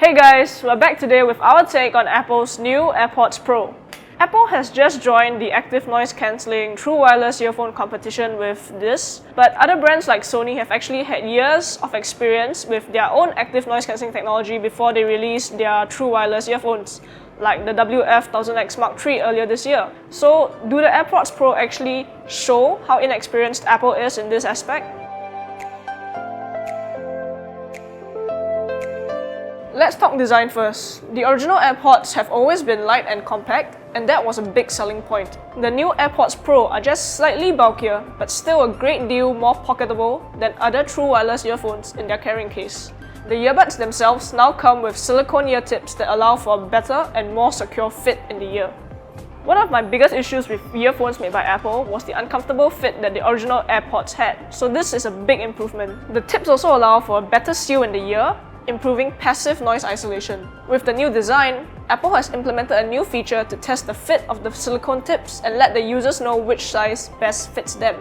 Hey guys, we're back today with our take on Apple's new AirPods Pro. Apple has just joined the active noise cancelling true wireless earphone competition with this, but other brands like Sony have actually had years of experience with their own active noise cancelling technology before they released their true wireless earphones, like the WF-1000X Mark III earlier this year. So, do the AirPods Pro actually show how inexperienced Apple is in this aspect? Let's talk design first. The original AirPods have always been light and compact, and that was a big selling point. The new AirPods Pro are just slightly bulkier, but still a great deal more pocketable than other true wireless earphones in their carrying case. The earbuds themselves now come with silicone ear tips that allow for a better and more secure fit in the ear. One of my biggest issues with earphones made by Apple was the uncomfortable fit that the original AirPods had, so this is a big improvement. The tips also allow for a better seal in the ear, improving passive noise isolation. With the new design, Apple has implemented a new feature to test the fit of the silicone tips and let the users know which size best fits them.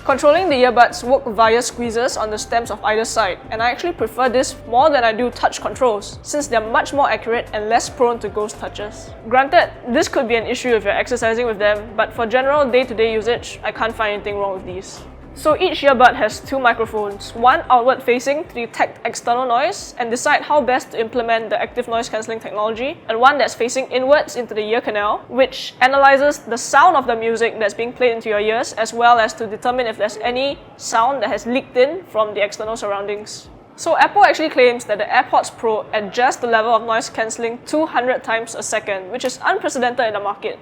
Controlling the earbuds work via squeezers on the stems of either side, and I actually prefer this more than I do touch controls, since they're much more accurate and less prone to ghost touches. Granted, this could be an issue if you're exercising with them, but for general day-to-day usage, I can't find anything wrong with these. So each earbud has two microphones, one outward facing to detect external noise and decide how best to implement the active noise cancelling technology, and one that's facing inwards into the ear canal, which analyzes the sound of the music that's being played into your ears, as well as to determine if there's any sound that has leaked in from the external surroundings. So Apple actually claims that the AirPods Pro adjusts the level of noise cancelling 200 times a second, which is unprecedented in the market.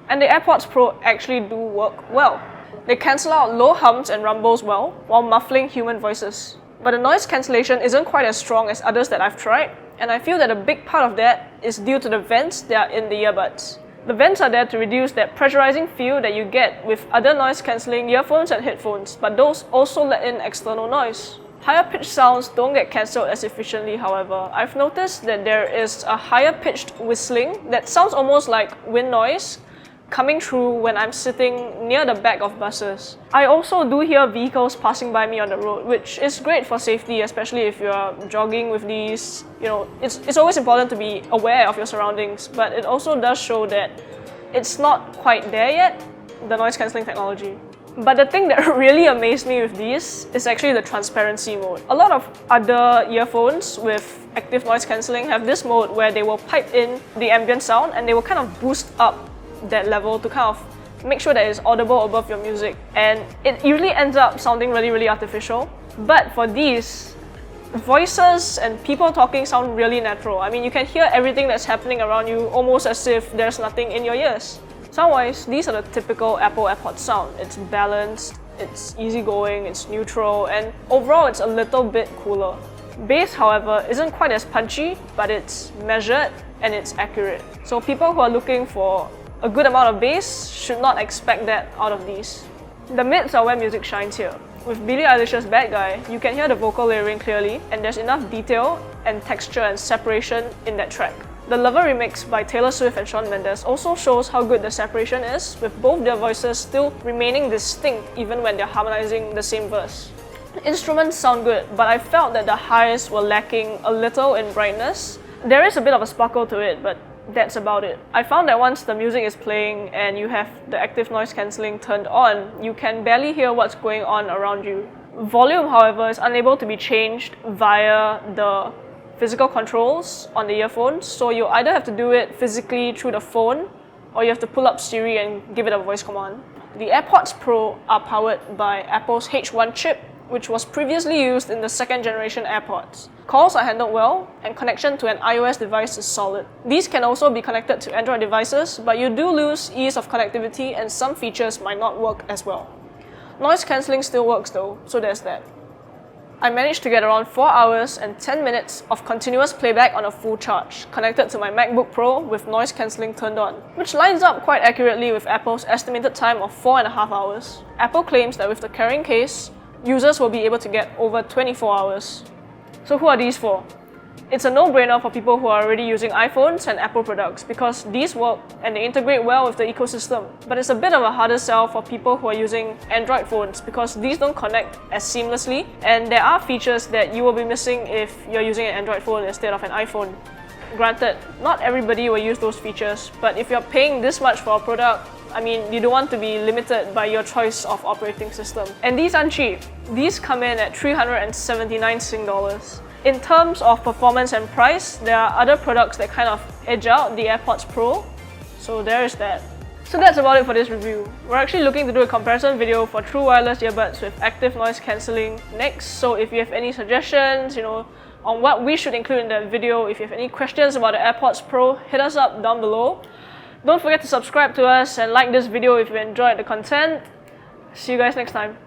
And the AirPods Pro actually do work well. They cancel out low hums and rumbles well, while muffling human voices. But the noise cancellation isn't quite as strong as others that I've tried, and I feel that a big part of that is due to the vents that are in the earbuds. The vents are there to reduce that pressurizing feel that you get with other noise cancelling earphones and headphones, but those also let in external noise. Higher pitched sounds don't get cancelled as efficiently, however. I've noticed that there is a higher pitched whistling that sounds almost like wind noise coming through when I'm sitting near the back of buses. I also do hear vehicles passing by me on the road, which is great for safety, especially if you're jogging with these. It's always important to be aware of your surroundings, but it also does show that it's not quite there yet, the noise cancelling technology. But the thing that really amazed me with these is actually the transparency mode. A lot of other earphones with active noise cancelling have this mode where they will pipe in the ambient sound and they will kind of boost up that level to kind of make sure that it's audible above your music, and it usually ends up sounding really artificial. But for these, voices and people talking sound really natural. I mean, you can hear everything that's happening around you almost as if there's nothing in your ears. Sound-wise, these are the typical Apple AirPods sound. It's balanced, it's easygoing, it's neutral, and overall it's a little bit cooler. Bass, however, isn't quite as punchy, but it's measured and it's accurate. So people who are looking for a good amount of bass should not expect that out of these. The mids are where music shines here. With Billie Eilish's Bad Guy, you can hear the vocal layering clearly, and there's enough detail and texture and separation in that track. The Lover remix by Taylor Swift and Shawn Mendes also shows how good the separation is, with both their voices still remaining distinct even when they're harmonizing the same verse. The instruments sound good, but I felt that the highs were lacking a little in brightness. There is a bit of a sparkle to it, but that's about it. I found that once the music is playing and you have the active noise cancelling turned on, you can barely hear what's going on around you. Volume, however, is unable to be changed via the physical controls on the earphones, so you either have to do it physically through the phone or you have to pull up Siri and give it a voice command. The AirPods Pro are powered by Apple's H1 chip, which was previously used in the second generation AirPods. Calls are handled well, and connection to an iOS device is solid. These can also be connected to Android devices, but you do lose ease of connectivity and some features might not work as well. Noise cancelling still works though, so there's that. I managed to get around 4 hours and 10 minutes of continuous playback on a full charge, connected to my MacBook Pro with noise cancelling turned on, which lines up quite accurately with Apple's estimated time of 4.5 hours. Apple claims that with the carrying case, users will be able to get over 24 hours. So who are these for? It's a no-brainer for people who are already using iPhones and Apple products because these work and they integrate well with the ecosystem. But it's a bit of a harder sell for people who are using Android phones because these don't connect as seamlessly and there are features that you will be missing if you're using an Android phone instead of an iPhone. Granted, not everybody will use those features, but if you're paying this much for a product, I mean, you don't want to be limited by your choice of operating system. And these aren't cheap. These come in at 379 Sing dollars. In terms of performance and price, there are other products that kind of edge out the AirPods Pro, so there is that. So that's about it for this review. We're actually looking to do a comparison video for true wireless earbuds with active noise cancelling next, so if you have any suggestions, on what we should include in that video, if you have any questions about the AirPods Pro, hit us up down below. Don't forget to subscribe to us and like this video if you enjoyed the content. See you guys next time.